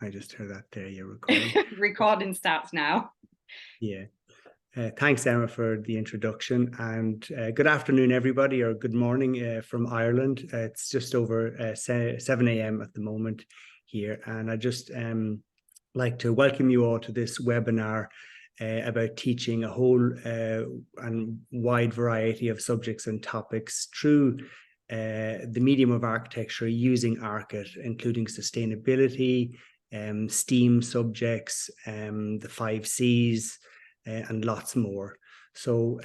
I just heard that there. You're recording. Recording starts now. Yeah. Thanks, Emma, for the introduction. And good afternoon, everybody, or good morning from Ireland. It's just over 7 a.m. at the moment here. And I just like to welcome you all to this webinar about teaching a whole and wide variety of subjects and topics through the medium of architecture using Arckit, including sustainability, STEAM subjects, the 5 C's, and lots more. So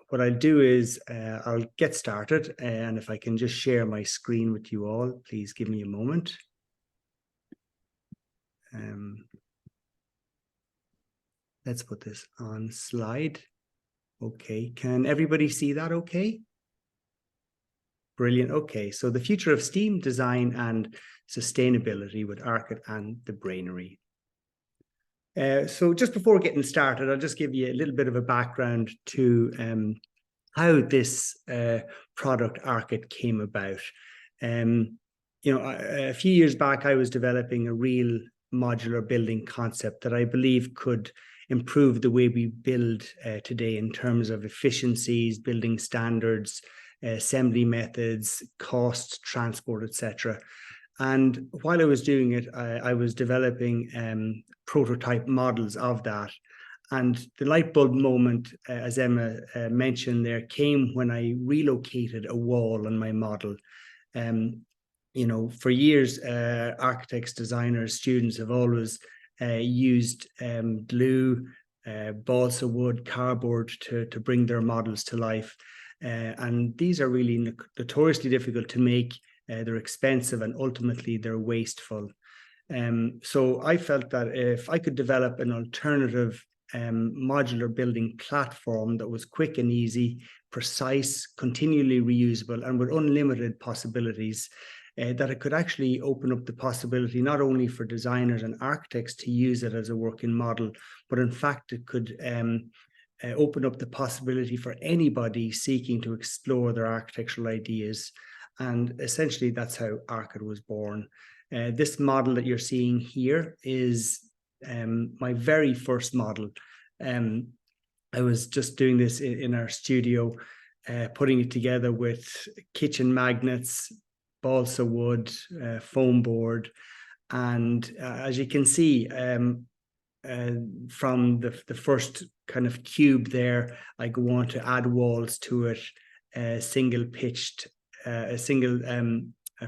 what I'll do is I'll get started, and if I can just share my screen with you all, please give me a moment. Let's put this on slide. Okay, can everybody see that okay? Brilliant. Okay, so the future of STEAM design and sustainability with Arckit and the Brainary. So just before getting started, I'll just give you a little bit of a background to how this product Arckit came about. A few years back, I was developing a real modular building concept that I believe could improve the way we build today in terms of efficiencies, building standards, assembly methods, cost, transport, etc. And while I was doing it, I was developing prototype models of that. And the light bulb moment, as Emma mentioned there, came when I relocated a wall on my model. For years, architects, designers, students have always used glue, balsa wood, cardboard to bring their models to life. And these are really notoriously difficult to make. They're expensive and ultimately they're wasteful. So I felt that if I could develop an alternative modular building platform that was quick and easy, precise, continually reusable, and with unlimited possibilities, that it could actually open up the possibility not only for designers and architects to use it as a working model, but in fact it could open up the possibility for anybody seeking to explore their architectural ideas. And essentially that's how Arckit was born. This model that you're seeing here is my very first model. I was just doing this in our studio, putting it together with kitchen magnets, balsa wood, foam board. And as you can see, from the first kind of cube there, I go on to add walls to it, a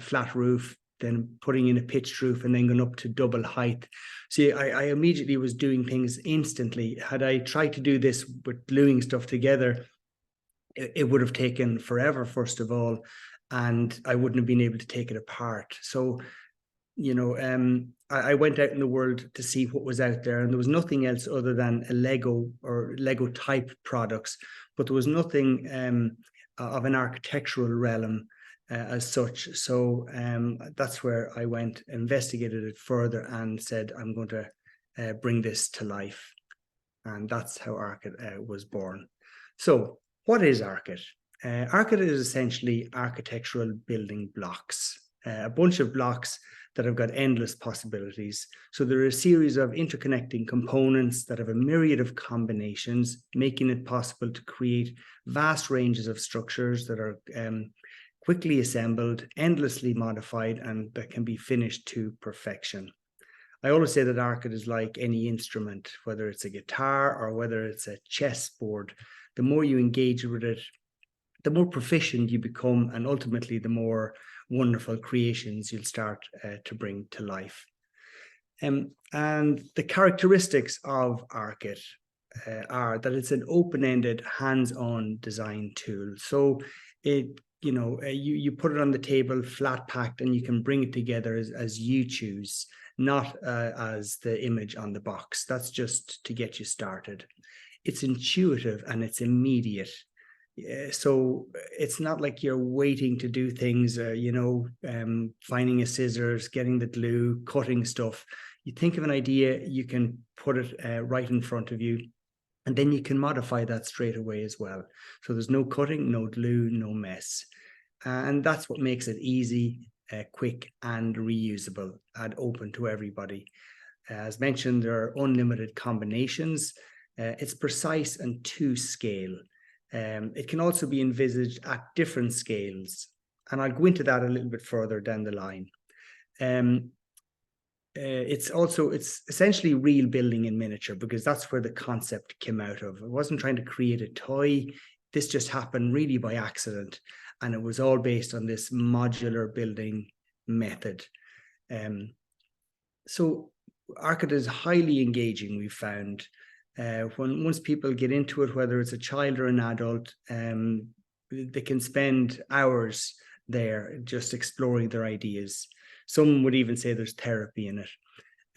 flat roof, then putting in a pitched roof, and then going up to double height. See, I immediately was doing things instantly. Had I tried to do this with gluing stuff together, it would have taken forever, first of all, and I wouldn't have been able to take it apart. So, I went out in the world to see what was out there, and there was nothing else other than a Lego or Lego type products, but there was nothing of an architectural realm as such. So that's where I went, investigated it further, and said, I'm going to bring this to life. And that's how Arckit was born. So what is Arckit? Arckit is essentially architectural building blocks, a bunch of blocks that have got endless possibilities. So there are a series of interconnecting components that have a myriad of combinations, making it possible to create vast ranges of structures that are quickly assembled, endlessly modified, and that can be finished to perfection. I always say that Arckit is like any instrument, whether it's a guitar or whether it's a chessboard. The more you engage with it, the more proficient you become, and ultimately the more wonderful creations you'll start to bring to life. And the characteristics of Arckit are that it's an open-ended, hands-on design tool. So you put it on the table, flat packed, and you can bring it together as you choose, not as the image on the box. That's just to get you started. It's intuitive and it's immediate. So it's not like you're waiting to do things, finding a scissors, getting the glue, cutting stuff. You think of an idea, you can put it right in front of you, and then you can modify that straight away as well. So there's no cutting, no glue, no mess. And that's what makes it easy, quick and reusable and open to everybody. As mentioned, there are unlimited combinations. It's precise and to scale. It can also be envisaged at different scales, and I'll go into that a little bit further down the line. It's essentially real building in miniature, because that's where the concept came out of. I wasn't trying to create a toy. This just happened really by accident, and it was all based on this modular building method. So Arckit is highly engaging, we've found. Once people get into it, whether it's a child or an adult, they can spend hours there just exploring their ideas. Some would even say there's therapy in it.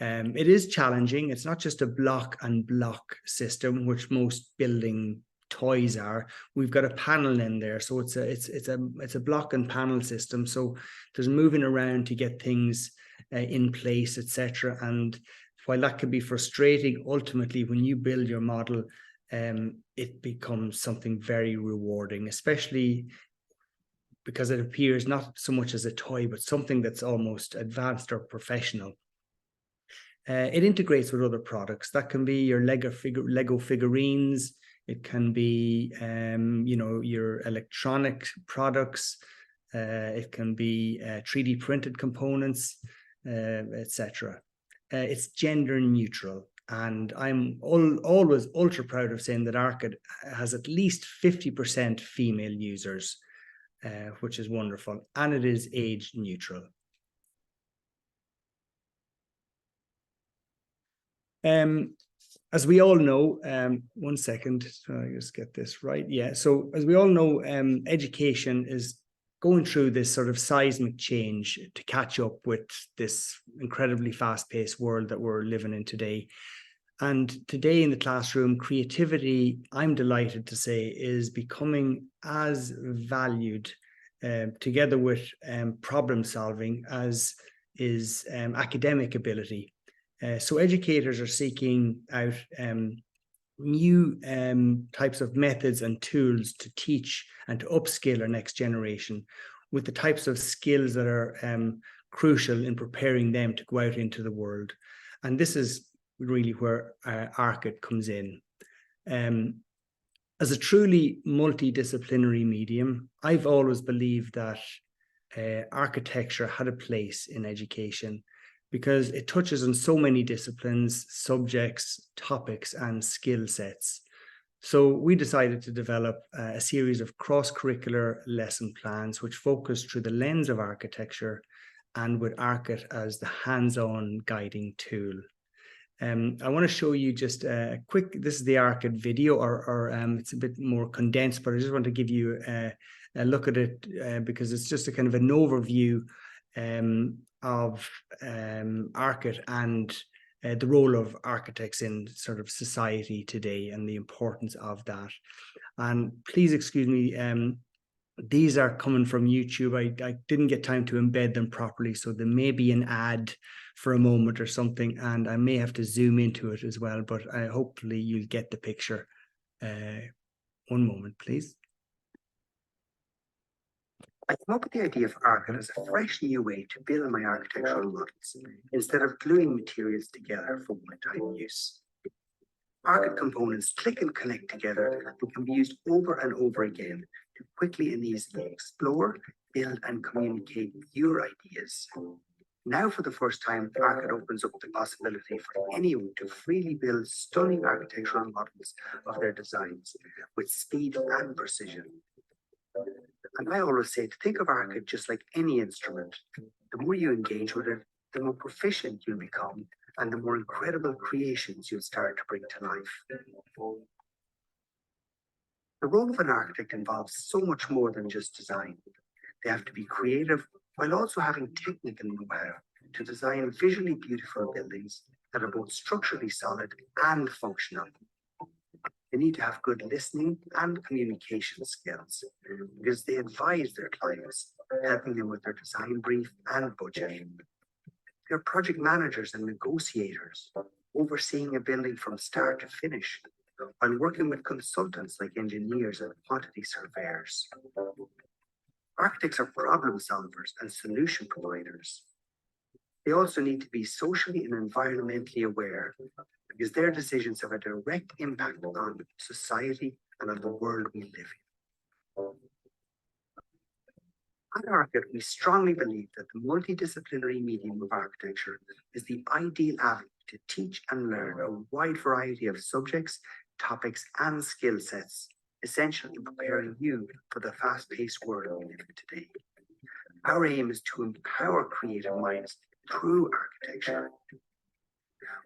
It is challenging. It's not just a block and block system, which most building toys are. We've got a panel in there, so it's a block and panel system. So there's moving around to get things in place, etc. And while that can be frustrating, ultimately, when you build your model, it becomes something very rewarding, especially because it appears not so much as a toy, but something that's almost advanced or professional. It integrates with other products. That can be your Lego figurines. It can be, your electronic products. It can be 3D printed components, etc. It's gender neutral, and I'm always ultra proud of saying that Arckit has at least 50% female users, which is wonderful, and it is age neutral. As we all know, one second, so I just get this right. Yeah, so as we all know, education is going through this sort of seismic change to catch up with this incredibly fast-paced world that we're living in today. And today in the classroom, creativity, I'm delighted to say, is becoming as valued together with problem solving as is academic ability. So educators are seeking out new types of methods and tools to teach and to upskill our next generation with the types of skills that are crucial in preparing them to go out into the world. And this is really where Arckit comes in. As a truly multidisciplinary medium, I've always believed that architecture had a place in education, because it touches on so many disciplines, subjects, topics, and skill sets. So we decided to develop a series of cross-curricular lesson plans which focus through the lens of architecture and with Arckit as the hands-on guiding tool. I want to show you just a quick, this is the Arckit video, or it's a bit more condensed, but I just want to give you a look at it because it's just a kind of an overview of Arckit and the role of architects in sort of society today and the importance of that. And please excuse me, these are coming from YouTube. I didn't get time to embed them properly, so there may be an ad for a moment or something, and I may have to zoom into it as well, but hopefully you'll get the picture. One moment, please. I came up with the idea of Arckit as a fresh new way to build my architectural models instead of gluing materials together for one-time use. Arckit components click and connect together and can be used over and over again to quickly and easily explore, build, and communicate your ideas. Now, for the first time, Arckit opens up the possibility for anyone to freely build stunning architectural models of their designs with speed and precision. And I always say to think of Arckit just like any instrument. The more you engage with it, the more proficient you'll become, and the more incredible creations you'll start to bring to life. The role of an architect involves so much more than just design. They have to be creative while also having technical know-how to design visually beautiful buildings that are both structurally solid and functional. They need to have good listening and communication skills because they advise their clients, helping them with their design brief and budget. They're project managers and negotiators, overseeing a building from start to finish, while working with consultants like engineers and quantity surveyors. Architects are problem solvers and solution providers. They also need to be socially and environmentally aware because their decisions have a direct impact on society and on the world we live in. At Arckit, we strongly believe that the multidisciplinary medium of architecture is the ideal avenue to teach and learn a wide variety of subjects, topics, and skill sets, essential in preparing you for the fast-paced world we live in today. Our aim is to empower creative minds through architecture.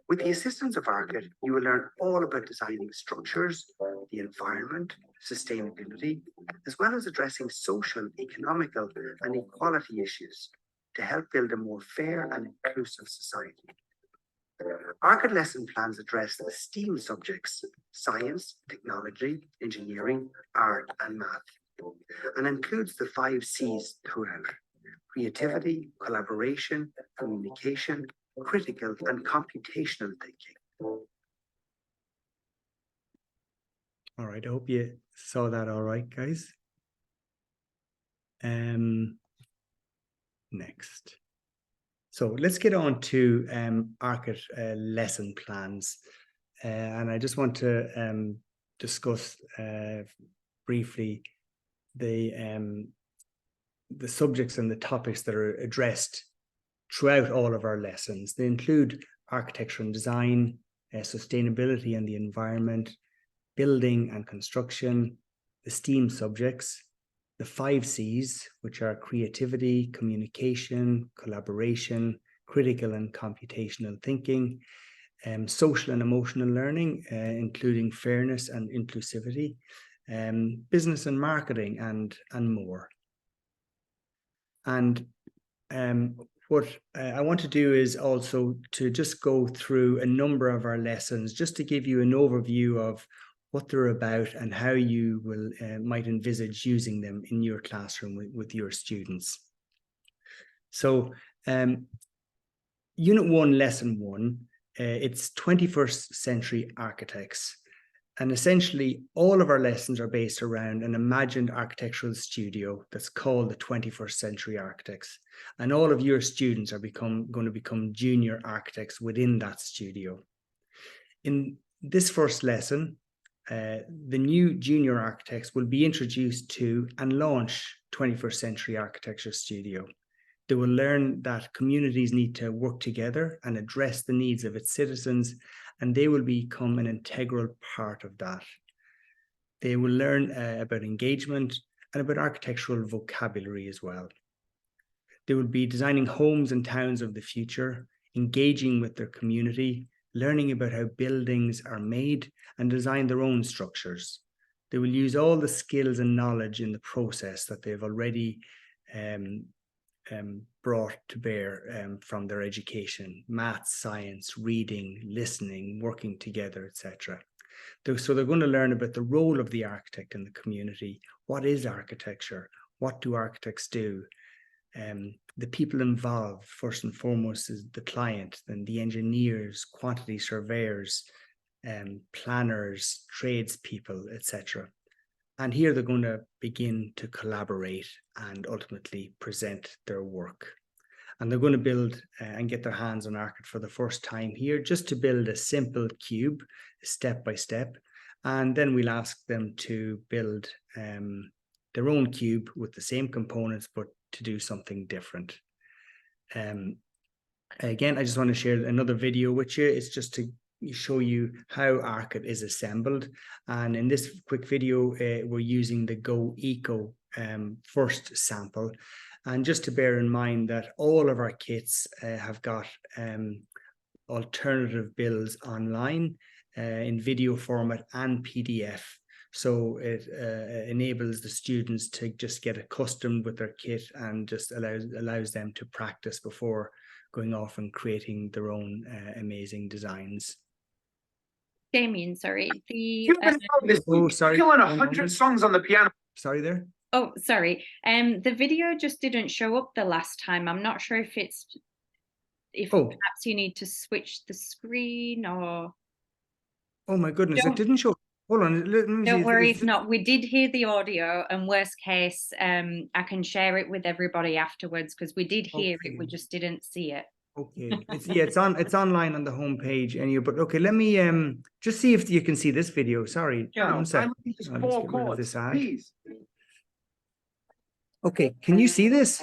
With the assistance of Arckit, you will learn all about designing structures, the environment, sustainability, as well as addressing social, economical, and equality issues to help build a more fair and inclusive society. Arckit lesson plans address the STEAM subjects, science, technology, engineering, art, and math, and includes the 5 C's throughout: creativity, collaboration, communication, critical, and computational thinking. All right, I hope you saw that all right, guys. Next. So let's get on to Arckit lesson plans. And I just want to discuss briefly the subjects and the topics that are addressed throughout all of our lessons. They include architecture and design, sustainability and the environment, building and construction, the STEAM subjects, the 5 C's, which are creativity, communication, collaboration, critical and computational thinking, social and emotional learning, including fairness and inclusivity, business and marketing, and more. And what I want to do is also to just go through a number of our lessons, just to give you an overview of what they're about and how you will might envisage using them in your classroom with your students. So Unit 1, Lesson 1, it's 21st Century Architects. And essentially, all of our lessons are based around an imagined architectural studio that's called the 21st Century Architects. And all of your students are going to become junior architects within that studio. In this first lesson, the new junior architects will be introduced to and launch 21st Century Architecture Studio. They will learn that communities need to work together and address the needs of its citizens, and they will become an integral part of that. They will learn about engagement and about architectural vocabulary as well. They will be designing homes and towns of the future, engaging with their community, learning about how buildings are made and design their own structures. They will use all the skills and knowledge in the process that they've already brought to bear from their education: math, science, reading, listening, working together, etc. So they're going to learn about the role of the architect in the community. What is architecture? What do architects do? The people involved, first and foremost, is the client, then the engineers, quantity surveyors, planners, tradespeople, etc. And here they're going to begin to collaborate and ultimately present their work. And they're going to build and get their hands on Arckit for the first time here, just to build a simple cube, step by step. And then we'll ask them to build their own cube with the same components, but to do something different. Again, I just want to share another video with you. It's just to show you how Arckit is assembled. And in this quick video, we're using the Go Eco first sample. And just to bear in mind that all of our kits have got alternative builds online in video format and PDF. So it enables the students to just get accustomed with their kit and just allows them to practice before going off and creating their own amazing designs. Damien, sorry. Sorry. Killing 100 songs on the piano. Sorry there. Oh, sorry. The video just didn't show up the last time. I'm not sure if perhaps you need to switch the screen or. Oh my goodness, it didn't show. Hold on. Let me Don't see. worry if not. We did hear the audio, and worst case, I can share it with everybody afterwards because we did hear it. We Okay. just didn't see it. Okay. It's online on the homepage anyway. But okay, let me just see if you can see this video. Sorry. Sure. One sec. I'm I'll just four get rid of chords, this ad. please. Okay, can you see this?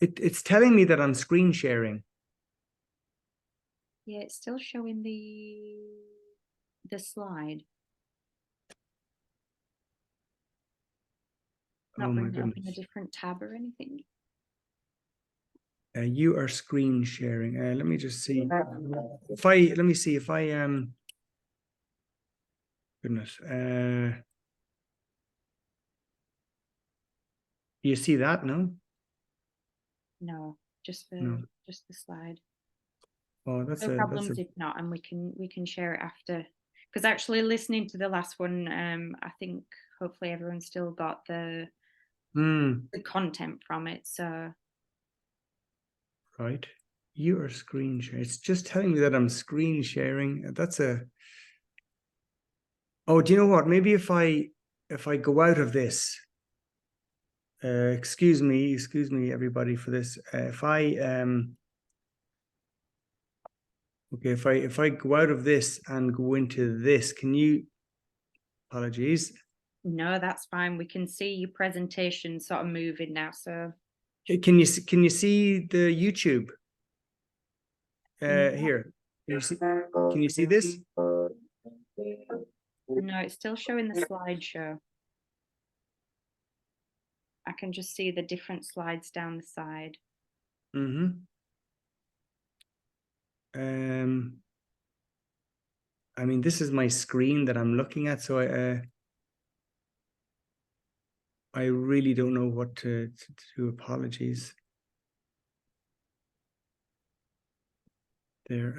It's telling me that I'm screen sharing. Yeah, it's still showing the slide. Not Oh my bringing it up in a goodness. different tab or anything. You are screen sharing. Let me just see. Let me see if I goodness. Do you see that? No? No, just the No. just the slide. Oh, No that's problems if not, and we can share it after. Because actually, listening to the last one, I think hopefully everyone's still got the content from it. So right. You are screen sharing. It's just telling me that I'm screen sharing. That's a. Oh, do you know what? Maybe if I go out of this. Excuse me, everybody, for this. If I okay, if I go out of this and go into this, can you? Apologies. no, that's fine. We can see your presentation sort of moving now. So Can you see the YouTube? Here. Can you see this? no, it's still showing the slideshow. I can just see the different slides down the side. I mean, this is my screen that I'm looking at, so I really don't know what to do. Apologies. There.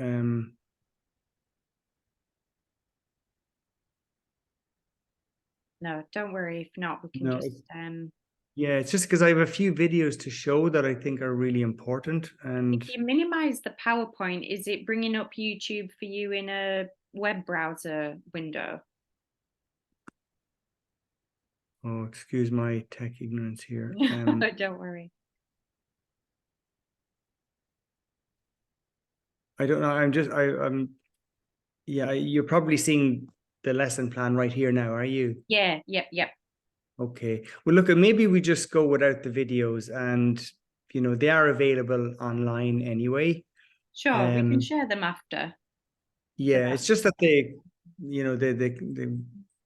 No, don't worry. If not, we can No, just yeah, it's just because I have a few videos to show that I think are really important. And if you minimize the PowerPoint, is it bringing up YouTube for you in a web browser window? oh, excuse my tech ignorance here. Don't worry. I don't know. I'm yeah, you're probably seeing the lesson plan right here now, are you? Yeah, yep. Okay. Well, look, maybe we just go without the videos, and they are available online anyway. Sure, we can share them after. Yeah, it's just that they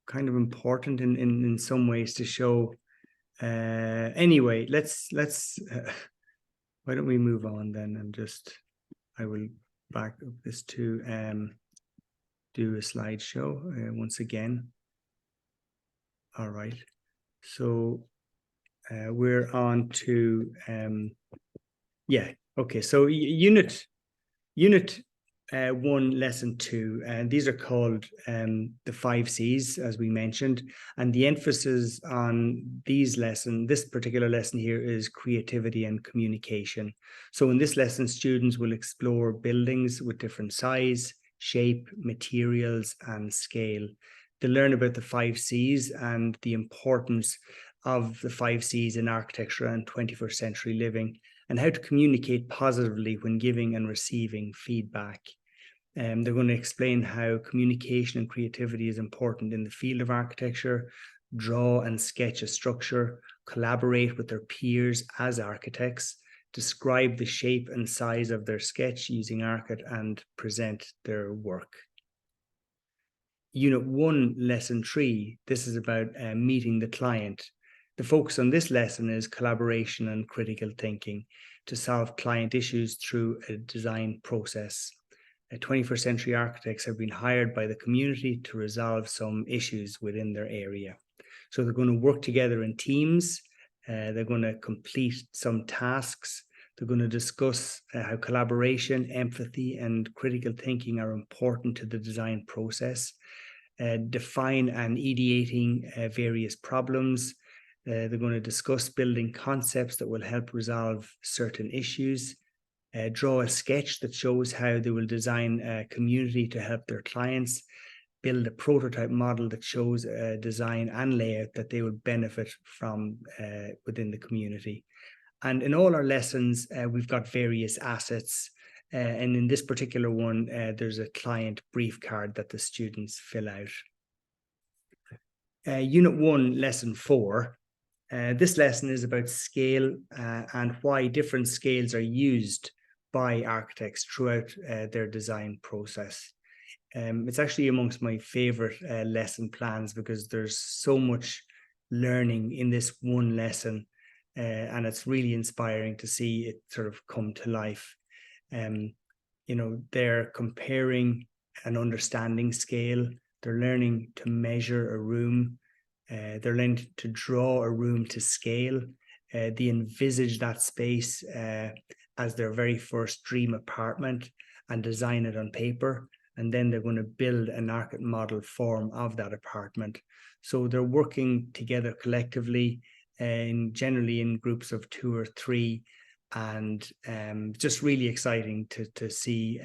kind of important in some ways to show. Anyway, let's why don't we move on then, and I will back up this to do a slideshow once again. All right. So we're on to yeah. Okay. So unit 1, lesson 2, and these are called the 5 C's, as we mentioned, and the emphasis on this particular lesson here is creativity and communication. So in this lesson, students will explore buildings with different size, shape, materials, and scale. They learn about the 5 C's and the importance of the 5 C's in architecture and 21st century living, and how to communicate positively when giving and receiving feedback. They're going to explain how communication and creativity is important in the field of architecture, draw and sketch a structure, collaborate with their peers as architects, describe the shape and size of their sketch using Arckit, and present their work. Unit 1, lesson 3, this is about meeting the client. The focus on this lesson is collaboration and critical thinking to solve client issues through a design process. 21st century architects have been hired by the community to resolve some issues within their area. So they're going to work together in teams. They're going to complete some tasks. They're going to discuss how collaboration, empathy, and critical thinking are important to the design process. Define and ideating various problems. They're going to discuss building concepts that will help resolve certain issues. draw a sketch that shows how they will design a community to help their clients, build a prototype model that shows a design and layout that they would benefit from within the community. And in all our lessons, we've got various assets. And in this particular one, there's a client brief card that the students fill out. Unit 1, Lesson 4. This lesson is about scale and why different scales are used by architects throughout their design process. It's actually amongst my favorite lesson plans because there's so much learning in this one lesson, and it's really inspiring to see it sort of come to life. They're comparing an understanding scale. They're learning to measure a room. They're learning to draw a room to scale. They envisage that space as their very first dream apartment and design it on paper. And then they're going to build an Arckit model form of that apartment. So they're working together collectively, and generally in groups of 2 or 3, and just really exciting to see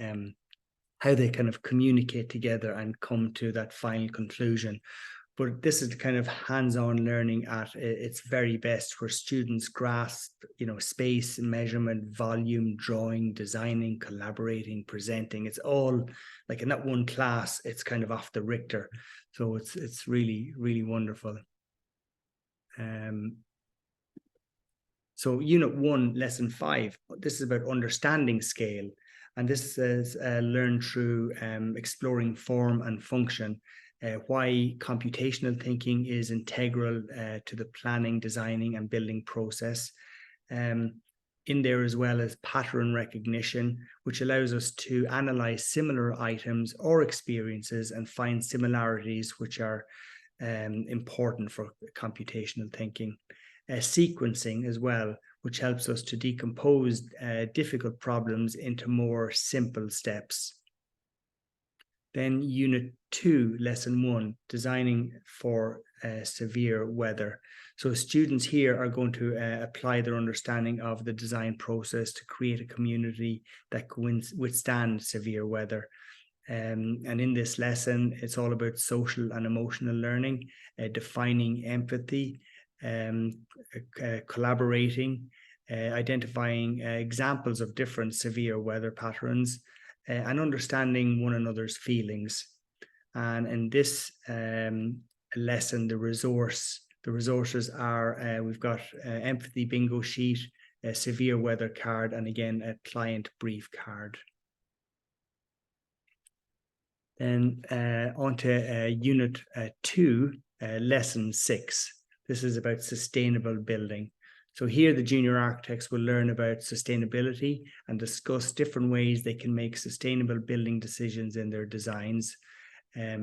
how they kind of communicate together and come to that final conclusion. But this is the kind of hands-on learning at its very best, where students grasp, space, measurement, volume, drawing, designing, collaborating, presenting. It's all like in that one class, it's kind of off the Richter. So it's really, really wonderful. So Unit 1, Lesson 5, this is about understanding scale. And this is learned through exploring form and function. Why computational thinking is integral to the planning, designing, and building process. In there as well as pattern recognition, which allows us to analyze similar items or experiences and find similarities which are important for computational thinking. Sequencing as well, which helps us to decompose difficult problems into more simple steps. Then Unit 2, Lesson 1, Designing for Severe Weather. So students here are going to apply their understanding of the design process to create a community that can withstand severe weather. And in this lesson, it's all about social and emotional learning, defining empathy, collaborating, identifying examples of different severe weather patterns, and understanding one another's feelings. And in this lesson, the resources are, we've got empathy bingo sheet, a severe weather card, and again, a client brief card. Then on to Unit 2, Lesson 6. This is about sustainable building. So here the junior architects will learn about sustainability and discuss different ways they can make sustainable building decisions in their designs,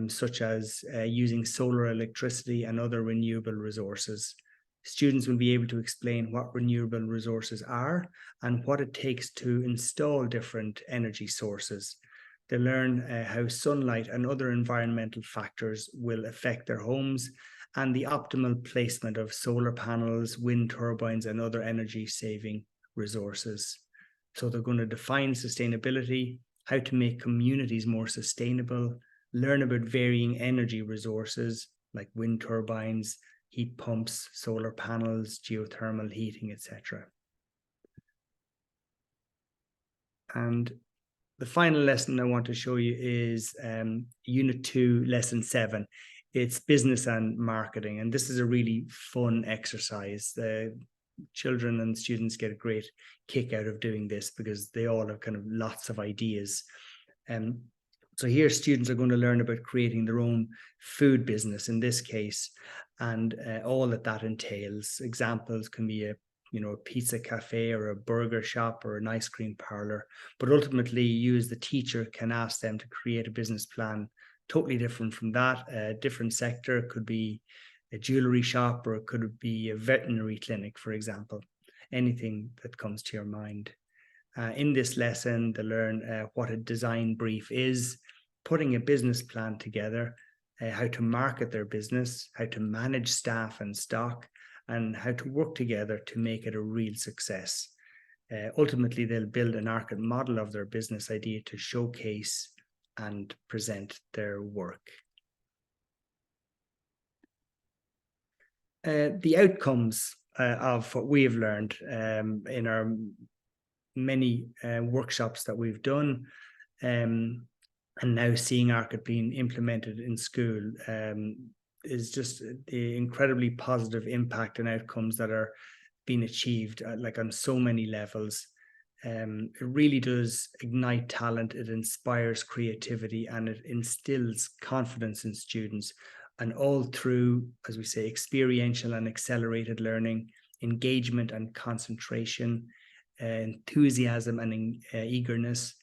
such as using solar electricity and other renewable resources. Students will be able to explain what renewable resources are and what it takes to install different energy sources. They learn how sunlight and other environmental factors will affect their homes and the optimal placement of solar panels, wind turbines, and other energy-saving resources. So they're going to define sustainability, how to make communities more sustainable, learn about varying energy resources like wind turbines, heat pumps, solar panels, geothermal heating, etc. And the final lesson I want to show you is Unit 2, Lesson 7. It's business and marketing, and this is a really fun exercise. The children and students get a great kick out of doing this because they all have kind of lots of ideas. So here students are going to learn about creating their own food business in this case, and all that entails. Examples can be a pizza cafe or a burger shop or an ice cream parlor, but ultimately you as the teacher can ask them to create a business plan totally different from that. A different sector. It could be a jewelry shop, or it could be a veterinary clinic, for example. Anything that comes to your mind. In this lesson, they learn what a design brief is, putting a business plan together, how to market their business, how to manage staff and stock, and how to work together to make it a real success. Ultimately, they'll build an Arckit model of their business idea to showcase and present their work. The outcomes of what we have learned in our many workshops that we've done, and now seeing Arckit being implemented in school, is just the incredibly positive impact and outcomes that are being achieved, like on so many levels. It really does ignite talent, it inspires creativity, and it instills confidence in students, and all through, as we say, experiential and accelerated learning, engagement and concentration, enthusiasm and eagerness,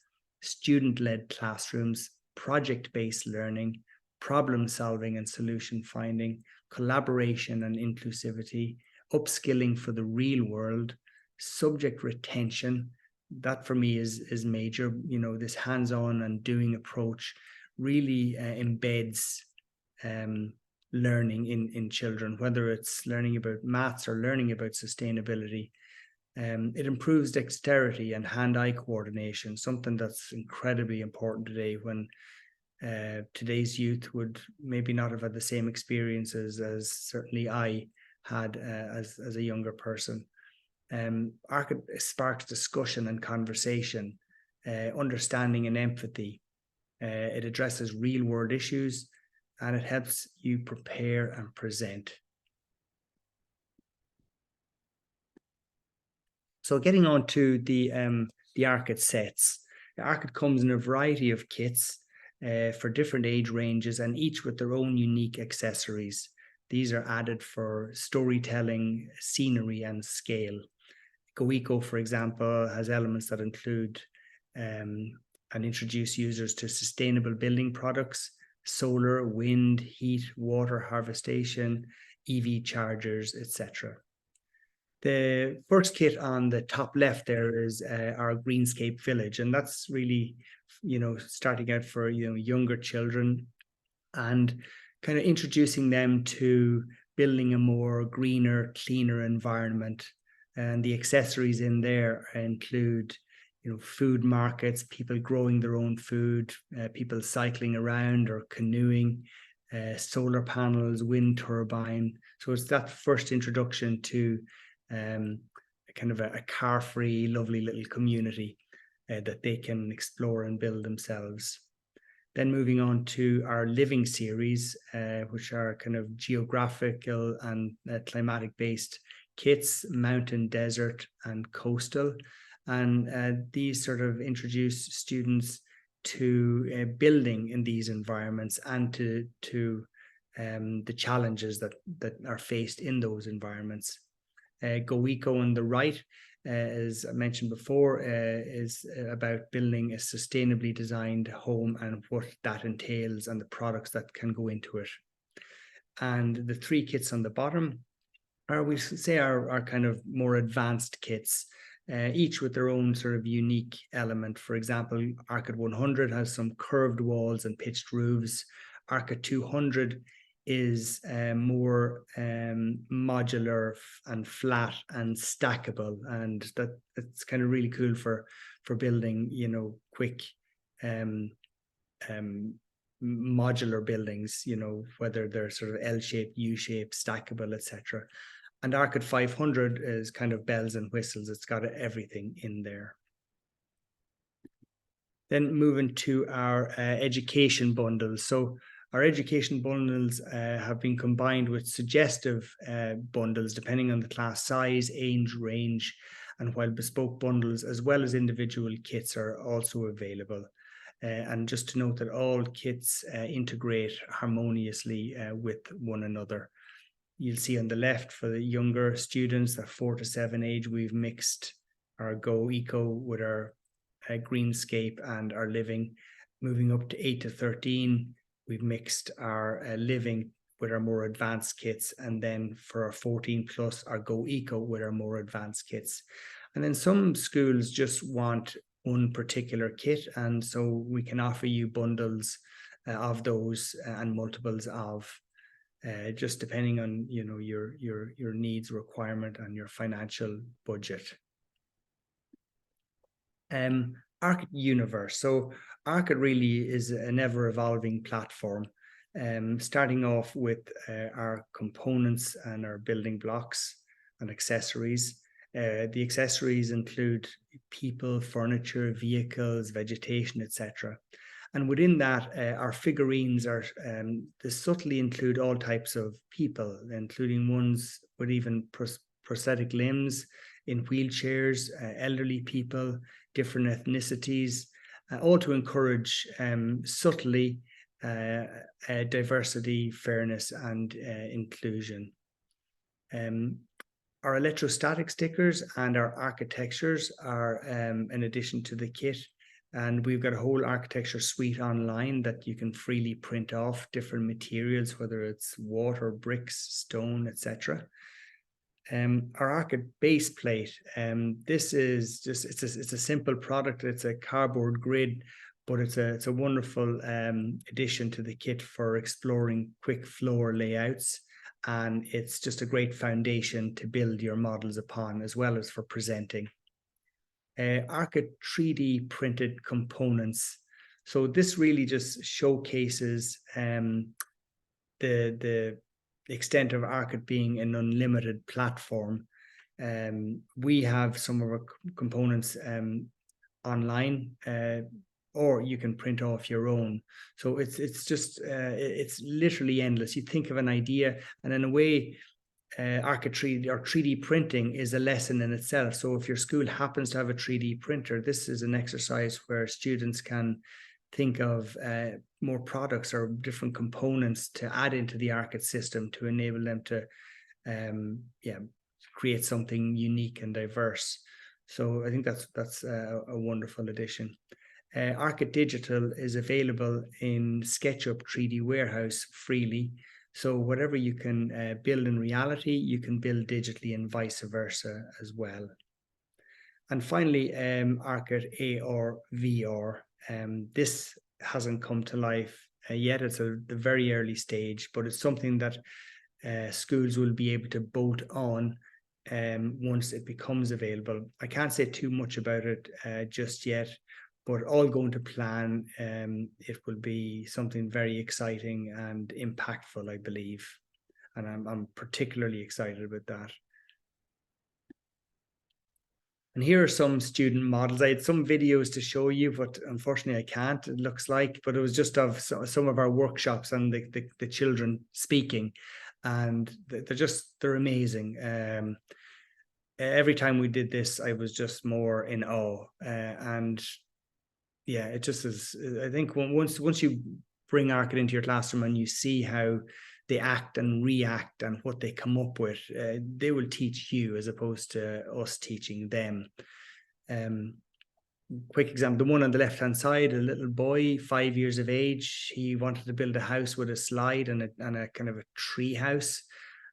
student-led classrooms, project-based learning, problem solving and solution finding, collaboration and inclusivity, upskilling for the real world, subject retention. That for me is major. You know, this hands-on and doing approach really embeds learning in children, whether it's learning about maths or learning about sustainability. It improves dexterity and hand-eye coordination, something that's incredibly important today, when today's youth would maybe not have had the same experiences as certainly I had as a younger person. Arckit sparks discussion and conversation, understanding and empathy. It addresses real-world issues, and it helps you prepare and present. So getting on to the Arckit sets. The Arckit comes in a variety of kits for different age ranges, and each with their own unique accessories. These are added for storytelling, scenery, and scale. GoEco, for example, has elements that include and introduce users to sustainable building products, solar, wind, heat, water harvestation, EV chargers, etc. The first kit on the top left there is our Greenscape Village, and that's really, you know, starting out for, you know, younger children and kind of introducing them to building a more greener, cleaner environment. And the accessories in there include, you know, food markets, people growing their own food, people cycling around or canoeing, solar panels, wind turbine. So it's that first introduction to kind of a car-free, lovely little community that they can explore and build themselves. Then moving on to our living series, which are kind of geographical and climatic-based kits, mountain, desert, and coastal. And these sort of introduce students to building in these environments and to the challenges that are faced in those environments. GoEco on the right, as I mentioned before, is about building a sustainably designed home and what that entails and the products that can go into it. And the three kits on the bottom are, we say, are kind of more advanced kits, each with their own sort of unique element. For example, Arckit 100 has some curved walls and pitched roofs. Arckit 200 is more modular and flat and stackable, and it's kind of really cool for building, you know, quick modular buildings, you know, whether they're sort of L-shaped, U-shaped, stackable, etc. And Arckit 500 is kind of bells and whistles. It's got everything in there. Then moving to our education bundles. So our education bundles have been combined with suggestive bundles depending on the class size, age range, and while bespoke bundles as well as individual kits are also available. And just to note that all kits integrate harmoniously with one another. You'll see on the left for the younger students, that 4 to 7 age, we've mixed our GoEco with our Greenscape and our living. Moving up to 8 to 13, we've mixed our living with our more advanced kits, and then for our 14 plus, our GoEco with our more advanced kits. And then some schools just want one particular kit, and so we can offer you bundles of those and multiples of, just depending on, you know, your needs, requirement, and your financial budget. Arckit Universe. So Arckit really is an ever-evolving platform, starting off with our components and our building blocks and accessories. The accessories include people, furniture, vehicles, vegetation, etc. And within that, our figurines are they subtly include all types of people, including ones with even prosthetic limbs, in wheelchairs, elderly people, different ethnicities, all to encourage subtly diversity, fairness, and inclusion. Our electrostatic stickers and our architectures are in addition to the kit. And we've got a whole architecture suite online that you can freely print off different materials, whether it's water, bricks, stone, etc. Our Arckit base plate, this is just, it's a simple product. It's a cardboard grid, but it's a wonderful addition to the kit for exploring quick floor layouts. And it's just a great foundation to build your models upon, as well as for presenting. Arckit 3D printed components. So this really just showcases the extent of Arckit being an unlimited platform. We have some of our components online, or you can print off your own. So it's just it's literally endless. You think of an idea, and in a way, Arckit 3D or 3D printing is a lesson in itself. So if your school happens to have a 3D printer, this is an exercise where students can think of more products or different components to add into the Arckit system to enable them to create something unique and diverse. So I think that's a wonderful addition. Arckit Digital is available in SketchUp 3D Warehouse freely. So whatever you can build in reality, you can build digitally, and vice versa as well. And finally, Arckit AR VR. This hasn't come to life yet. It's at the very early stage, but it's something that schools will be able to bolt on once it becomes available. I can't say too much about it just yet, but all going to plan, it will be something very exciting and impactful, I believe. And I'm particularly excited about that. And here are some student models. I had some videos to show you, but unfortunately I can't, it looks like, but it was just of some of our workshops and the children speaking. And they're amazing. Every time we did this, I was just more in awe. And yeah, it just is. I think once you bring Arckit into your classroom and you see how they act and react and what they come up with, they will teach you as opposed to us teaching them. Quick example, the one on the left-hand side, a little boy, 5 years of age, he wanted to build a house with a slide and a kind of a tree house.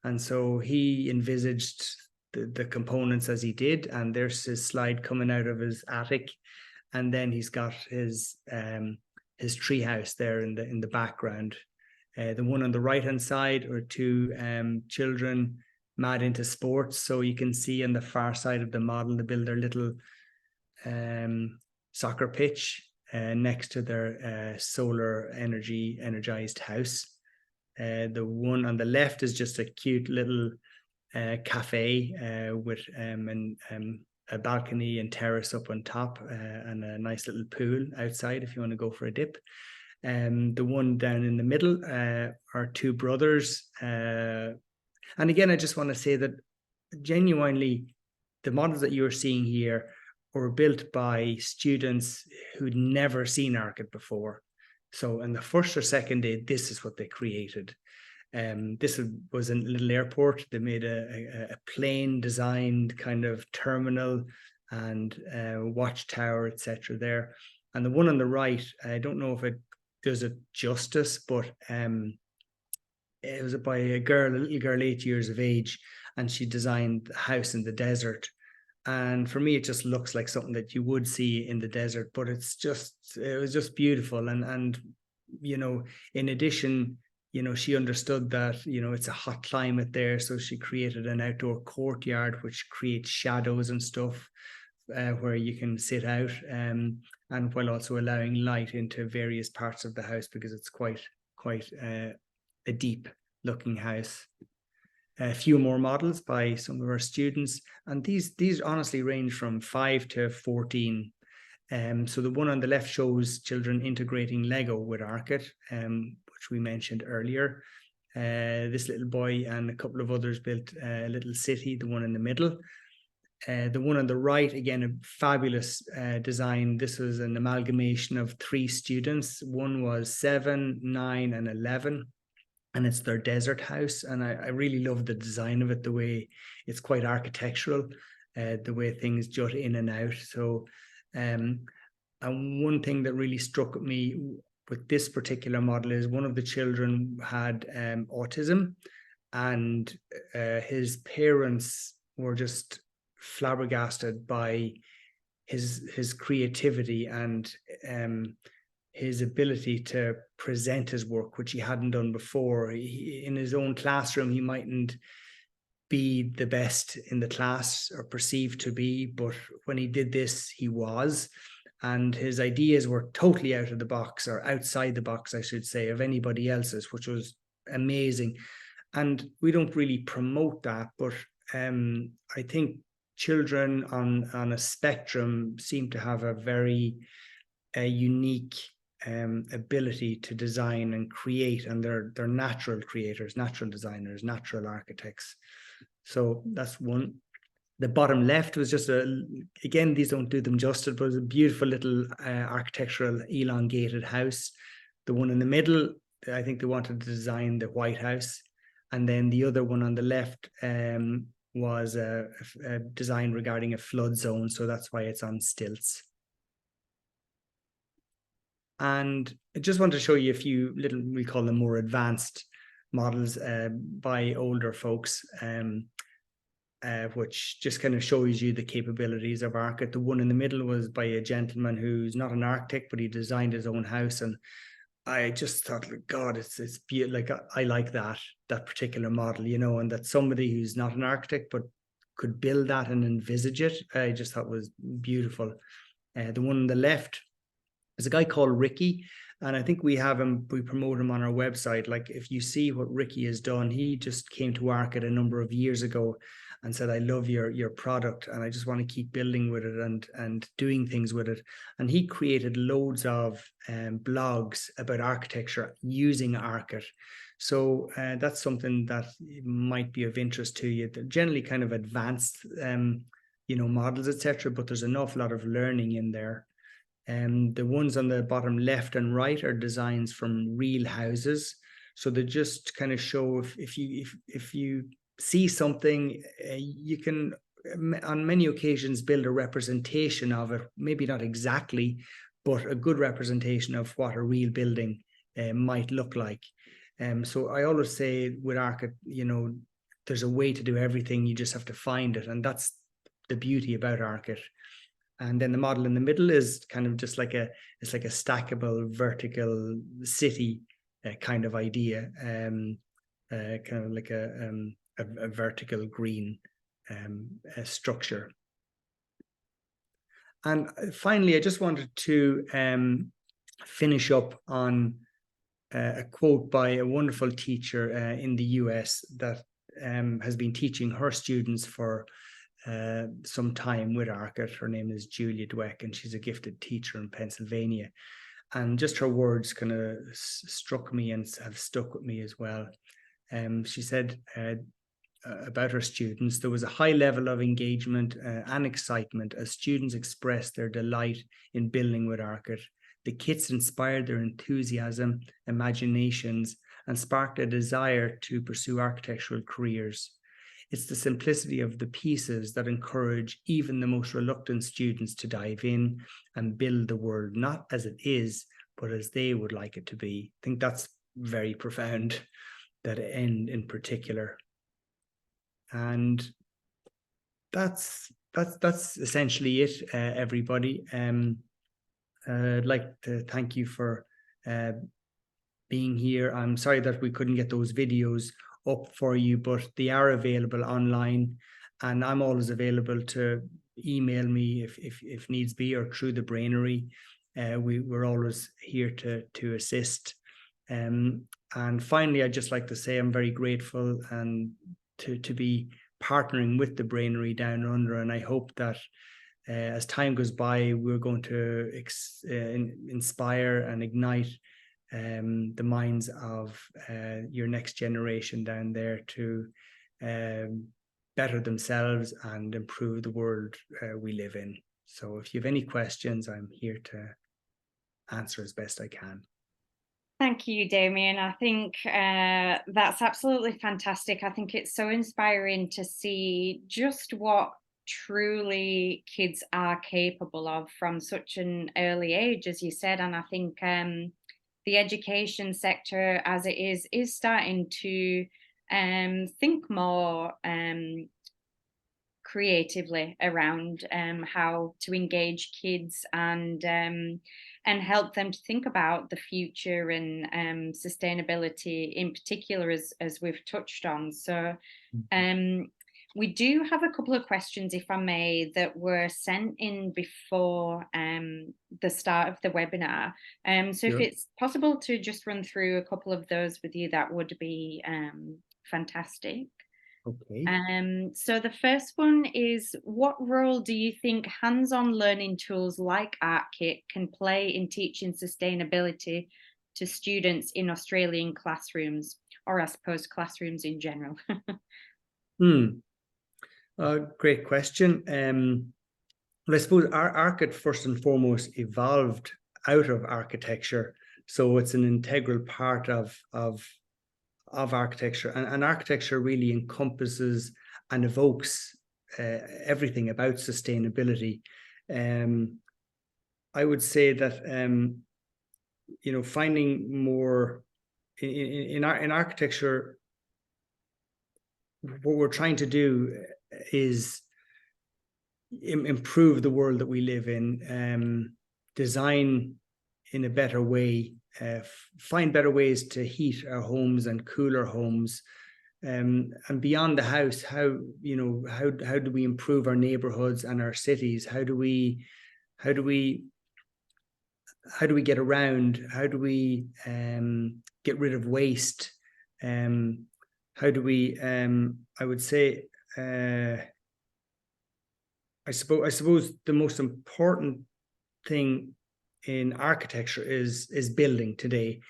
And so he envisaged the components as he did, and there's his slide coming out of his attic. And then he's got his tree house there in the background. The one on the right-hand side are two children mad into sports. So you can see on the far side of the model, they build their little soccer pitch next to their solar energy energized house. The one on the left is just a cute little cafe with a balcony and terrace up on top, and a nice little pool outside if you want to go for a dip. The one down in the middle are two brothers. And again, I just want to say that genuinely, the models that you're seeing here were built by students who'd never seen Arckit before. So in the first or second day, this is what they created. This was a little airport. They made a plane designed kind of terminal and watchtower, etc. there. And the one on the right, I don't know if it does it justice, but it was by a little girl 8 years of age, and she designed a house in the desert. And for me, it just looks like something that you would see in the desert, but it was just beautiful. And you know, in addition, you know, she understood that, you know, it's a hot climate there. So she created an outdoor courtyard, which creates shadows and stuff. where you can sit out, and while also allowing light into various parts of the house, because it's quite a deep looking house. A few more models by some of our students, and these honestly range from 5 to 14. So the one on the left shows children integrating Lego with Arckit, which we mentioned earlier. This little boy and a couple of others built a little city, the one in the middle. The one on the right, again, a fabulous design. This was an amalgamation of 3 students. One was 7, 9, and 11. And it's their desert house. And I really love the design of it, the way it's quite architectural, the way things jut in and out. So, and one thing that really struck me with this particular model is one of the children had autism, and his parents were just flabbergasted by his creativity and his ability to present his work, which he hadn't done before. In his own classroom, he mightn't be the best in the class or perceived to be, but when he did this, he was. And his ideas were totally out of the box, or outside the box, I should say, of anybody else's, which was amazing. And we don't really promote that, but I think children on a spectrum seem to have a very unique ability to design and create, and they're natural creators, natural designers, natural architects. So that's one. The bottom left was just again, these don't do them justice, but it was a beautiful little architectural elongated house. The one in the middle, I think they wanted to design the White House. And then the other one on the left was a design regarding a flood zone. So that's why it's on stilts. And I just want to show you a few little, we call them more advanced models by older folks, which just kind of shows you the capabilities of Arckit. The one in the middle was by a gentleman who's not an architect, but he designed his own house. And I just thought, like, God, it's beautiful. Like, I like that particular model, you know, and that somebody who's not an architect, but could build that and envisage it, I just thought was beautiful. The one on the left, there's a guy called Ricky, and I think we have him, we promote him on our website. Like, if you see what Ricky has done, he just came to Arckit a number of years ago and said, I love your product and I just want to keep building with it and doing things with it. And he created loads of blogs about architecture using Arckit. So that's something that might be of interest to you. They're generally kind of advanced, you know, models, etc., but there's an awful lot of learning in there. The ones on the bottom left and right are designs from real houses. So they just kind of show if you see something, you can on many occasions build a representation of it, maybe not exactly, but a good representation of what a real building might look like. So I always say with Arckit, you know, there's a way to do everything, you just have to find it, and that's the beauty about Arckit. And then the model in the middle is kind of just like it's like a stackable vertical city kind of idea, kind of like a vertical green structure. And finally, I just wanted to finish up on a quote by a wonderful teacher in the US that has been teaching her students for some time with Arckit. Her name is Julia Dweck, and she's a gifted teacher in Pennsylvania. And just her words kind of struck me and have stuck with me as well. She said about her students, there was a high level of engagement and excitement as students expressed their delight in building with Arckit. The kits inspired their enthusiasm, imaginations, and sparked a desire to pursue architectural careers. It's the simplicity of the pieces that encourage even the most reluctant students to dive in and build the world, not as it is, but as they would like it to be. I think that's very profound, that end in particular. And that's essentially it, everybody. I'd like to thank you for being here. I'm sorry that we couldn't get those videos up for you, but they are available online, and I'm always available to email me if needs be, or through the Brainary. We're always here to assist. And finally, I'd just like to say I'm very grateful and to be partnering with the Brainary Down Under, and I hope that as time goes by, we're going to inspire and ignite the minds of your next generation down there to better themselves and improve the world we live in. So if you have any questions, I'm here to answer as best I can. Thank you, Damien. I think that's absolutely fantastic. I think it's so inspiring to see just what truly kids are capable of from such an early age, as you said. And I think the education sector, as it is starting to think more creatively around how to engage kids and help them to think about the future and sustainability in particular, as we've touched on. So we do have a couple of questions, if I may, that were sent in before the start of the webinar. So if it's possible to just run through a couple of those with you, that would be fantastic. Okay. So the first one is, what role do you think hands-on learning tools like Arckit can play in teaching sustainability to students in Australian classrooms, or I suppose classrooms in general? Great question. Well, I suppose Arckit first and foremost evolved out of architecture, so it's an integral part of architecture, and architecture really encompasses and evokes everything about sustainability. I would say that finding more in architecture, what we're trying to do is improve the world that we live in, design in a better way, find better ways to heat our homes and cool our homes, and beyond the house, how do we improve our neighborhoods and our cities? How do we get around? How do we get rid of waste? How do we I would say I suppose the most important thing in architecture is building today.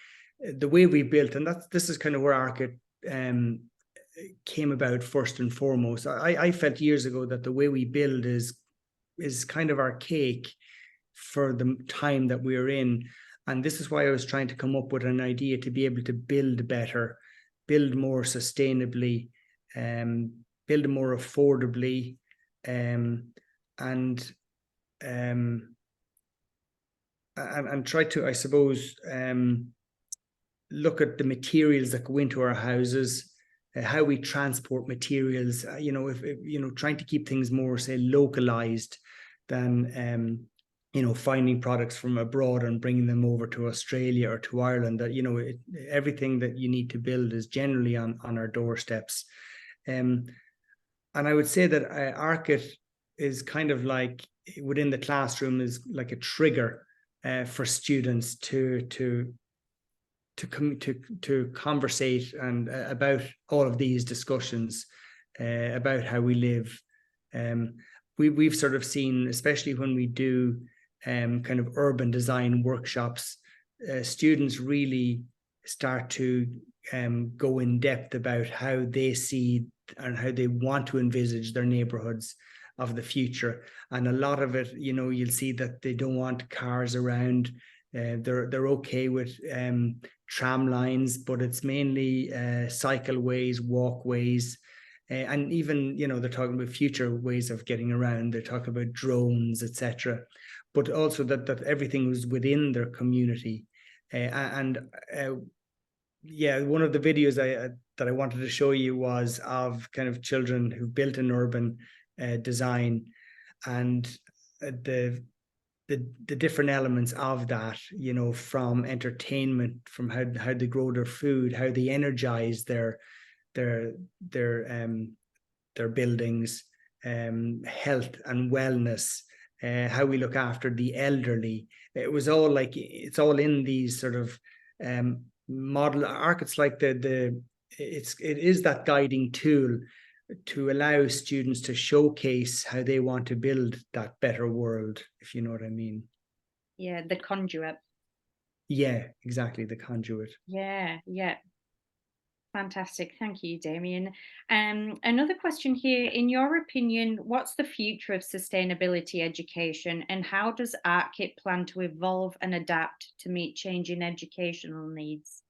The way we built, and this is kind of where Arckit came about first and foremost. I felt years ago that the way we build is kind of archaic for the time that we're in, and this is why I was trying to come up with an idea to be able to build better, build more sustainably, build more affordably, and try to, I suppose, look at the materials that go into our houses, how we transport materials. Trying to keep things more, say, localized than finding products from abroad and bringing them over to Australia or to Ireland. That everything that you need to build is generally on our doorsteps. And I would say that Arckit is kind of like, within the classroom, is like a trigger for students to conversate and about all of these discussions about how we live. We've sort of seen, especially when we do kind of urban design workshops, students really start to go in depth about how they see and how they want to envisage their neighborhoods of the future. And a lot of it, you'll see that they don't want cars around. They're okay with tram lines, but it's mainly cycleways, walkways, and even they're talking about future ways of getting around. They're talking about drones, etc. But also that everything was within their community. One of the videos that I wanted to show you was of kind of children who've built an urban design, and the different elements of that, from entertainment, from how they grow their food, how they energize their buildings, health and wellness, how we look after the elderly. It was all like, it's all in these sort of model Arckit's like it is that guiding tool to allow students to showcase how they want to build that better world, if you know what I mean. Yeah, the conduit. Yeah, exactly, the conduit. Yeah. Fantastic. Thank you, Damien. Another question here. In your opinion, what's the future of sustainability education, and how does Arckit plan to evolve and adapt to meet changing educational needs?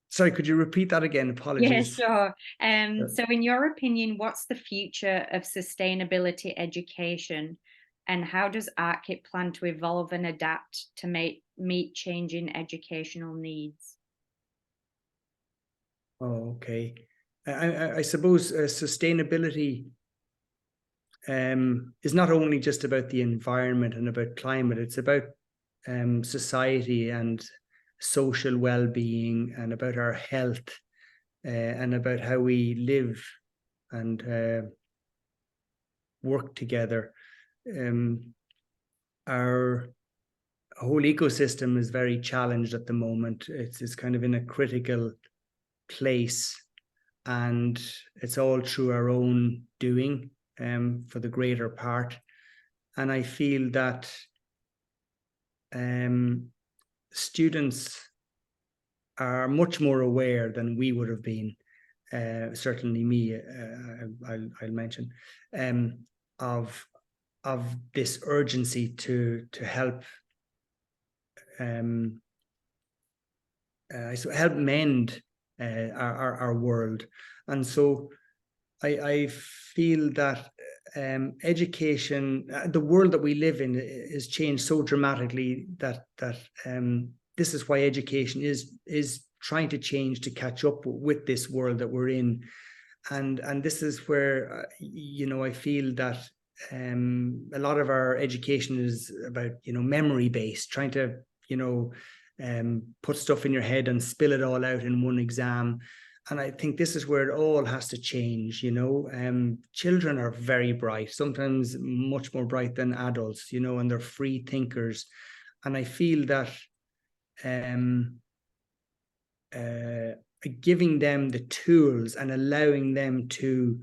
Sorry, could you repeat that again? Apologies. Yeah, sure. So in your opinion, what's the future of sustainability education, and how does Arckit plan to evolve and adapt to meet changing educational needs? Oh, okay. I suppose sustainability is not only just about the environment and about climate, it's about society and social well-being, and about our health, and about how we live and work together. Our whole ecosystem is very challenged at the moment. It's kind of in a critical place, and it's all through our own doing, for the greater part. And I feel that students are much more aware than we would have been, certainly me, I'll mention, of this urgency to help help mend our world. And so I feel that education, the world that we live in, is changed so dramatically that this is why education is trying to change to catch up with this world that we're in. And this is where I feel that a lot of our education is about memory based, trying to put stuff in your head and spill it all out in one exam. And I think this is where it all has to change. Children are very bright, sometimes much more bright than adults, and they're free thinkers. And I feel that giving them the tools and allowing them to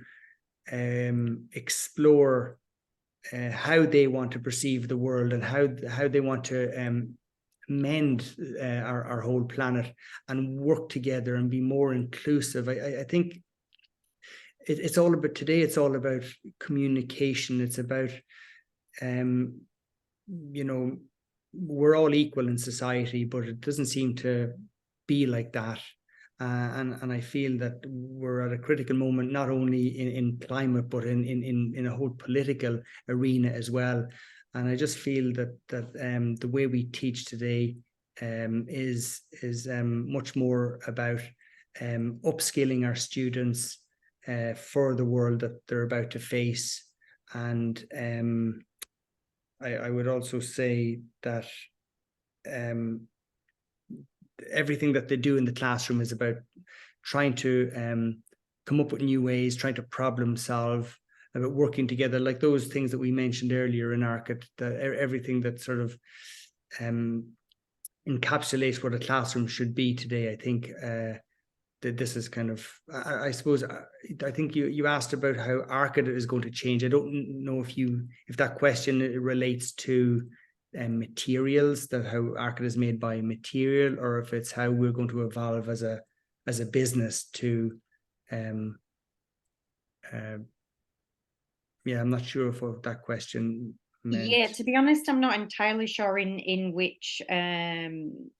explore how they want to perceive the world, and how they want to mend our whole planet and work together and be more inclusive. I think it's all about, today it's all about communication. It's about we're all equal in society, but it doesn't seem to be like that. And I feel that we're at a critical moment, not only in climate, but in a whole political arena as well. And I just feel that the way we teach today is much more about upskilling our students for the world that they're about to face. And I would also say that everything that they do in the classroom is about trying to come up with new ways, trying to problem solve, about working together, like those things that we mentioned earlier in Arckit, that everything that sort of encapsulates what a classroom should be today. I think that this is kind of, I suppose, I think you asked about how Arckit is going to change. I don't know if that question relates to materials, that how Arckit is made by material, or if it's how we're going to evolve as a business to I'm not sure of what that question meant. Yeah, to be honest, I'm not entirely sure in which in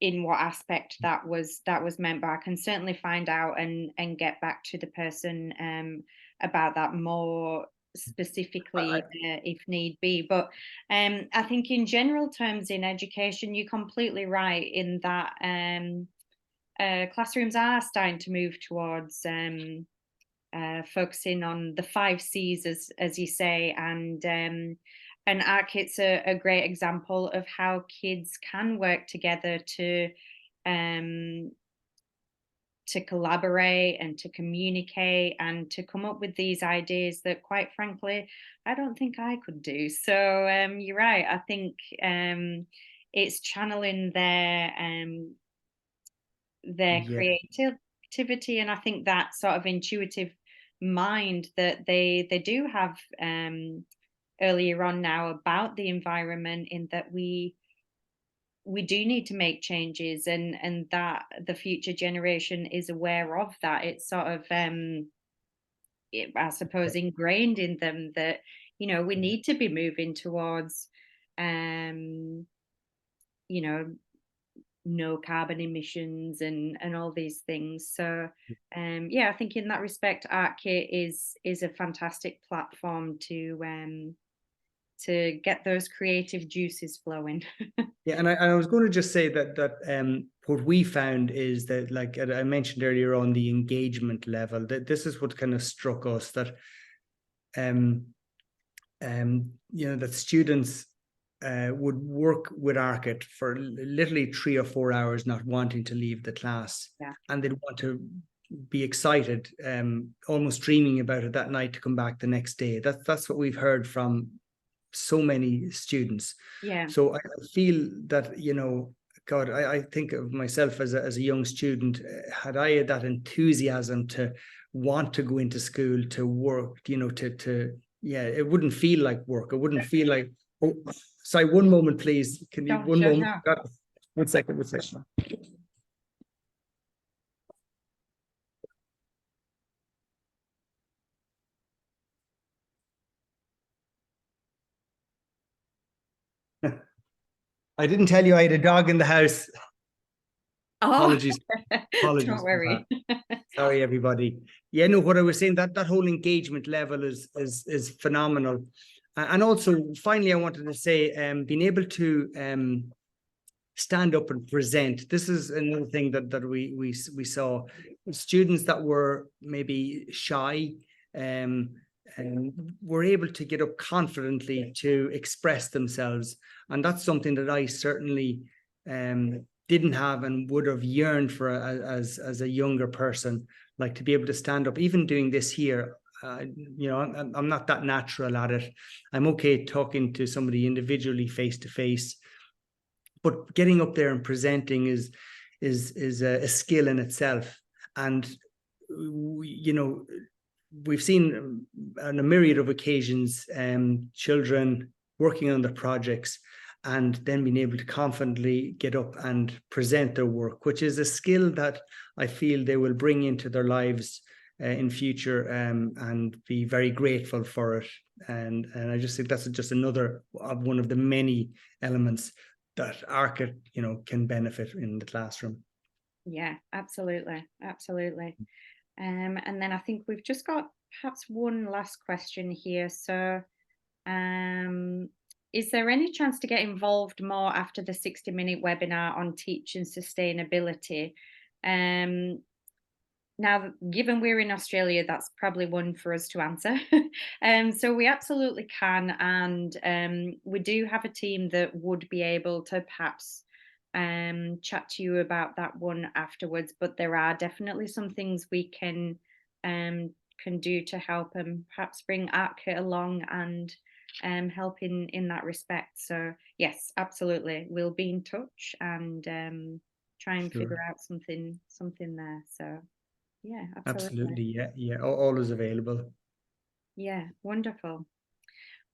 what aspect that was meant, but I can certainly find out and get back to the person about that more specifically if need be. But I think in general terms in education, you're completely right in that classrooms are starting to move towards focusing on the 5 C's, as you say, and Arckit's a great example of how kids can work together to to collaborate and to communicate and to come up with these ideas that, quite frankly, I don't think I could do. So you're right. I think it's channeling their creativity, and I think that sort of intuitive mind that they do have earlier on now about the environment, in that we do need to make changes, and that the future generation is aware of that. It's sort of I suppose ingrained in them that, you know, we need to be moving towards you know, no carbon emissions and all these things. So yeah, I think in that respect, Arckit is a fantastic platform to get those creative juices flowing. Yeah, and I was going to just say that what we found is that, like I mentioned earlier on, the engagement level, that this is what kind of struck us, that you know, that students would work with Arckit for literally 3 or 4 hours, not wanting to leave the class, and they'd want to be excited, almost dreaming about it that night to come back the next day. That's what we've heard from so many students. Yeah. So I feel that, you know, God, I think of myself as a young student. Had I had that enthusiasm to want to go into school, to work, you know, to yeah, it wouldn't feel like work. It wouldn't feel like, oh, sorry, one moment, please. Can you, one moment? God, one second. I didn't tell you I had a dog in the house. Oh, apologies. Don't worry. Sorry, everybody. Yeah, no, what I was saying, that whole engagement level is phenomenal. And also, finally, I wanted to say, being able to stand up and present. This is another thing that we saw. Students that were maybe shy and were able to get up confidently to express themselves. And that's something that I certainly didn't have and would have yearned for as a younger person, like to be able to stand up, even doing this here. You know, I'm not that natural at it. I'm okay talking to somebody individually, face to face, but getting up there and presenting is a skill in itself. And you know, we've seen on a myriad of occasions children working on the projects and then being able to confidently get up and present their work, which is a skill that I feel they will bring into their lives in future, and be very grateful for it. And I just think that's just another one of the many elements that Arckit, you know, can benefit in the classroom. Yeah, absolutely. And then I think we've just got perhaps one last question here. So is there any chance to get involved more after the 60-minute webinar on teaching sustainability? Now, given we're in Australia, that's probably one for us to answer. So we absolutely can. And we do have a team that would be able to perhaps chat to you about that one afterwards. But there are definitely some things we can do to help and perhaps bring Arckit along and help in that respect. So yes, absolutely, we'll be in touch and try and figure out something there. So yeah, absolutely. Yeah, all is available. Yeah, wonderful.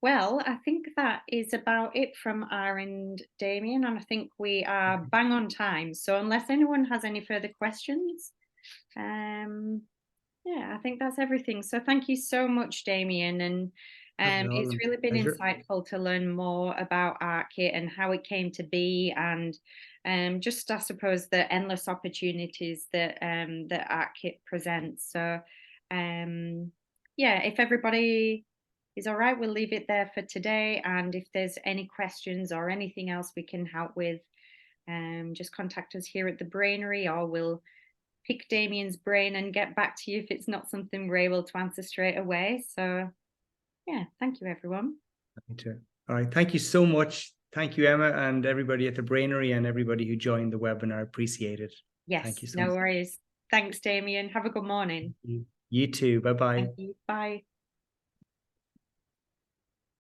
Well, I think that is about it from our end, Damien, and I think we are bang on time. So unless anyone has any further questions, yeah, I think that's everything. So thank you so much, Damien, and it's really been insightful to learn more about Arckit and how it came to be, and just, I suppose, the endless opportunities that that Arckit presents. So yeah, if everybody is all right, we'll leave it there for today. And if there's any questions or anything else we can help with, just contact us here at the Brainary, or we'll pick Damien's brain and get back to you if it's not something we're able to answer straight away. So yeah, thank you, everyone. Me too. All right, thank you so much. Thank you, Emma, and everybody at the Brainary and everybody who joined the webinar. Appreciate it. Yes, thank you so no much. worries. Thanks, Damien. Have a good morning. You too. Bye-bye. Thank you. Bye.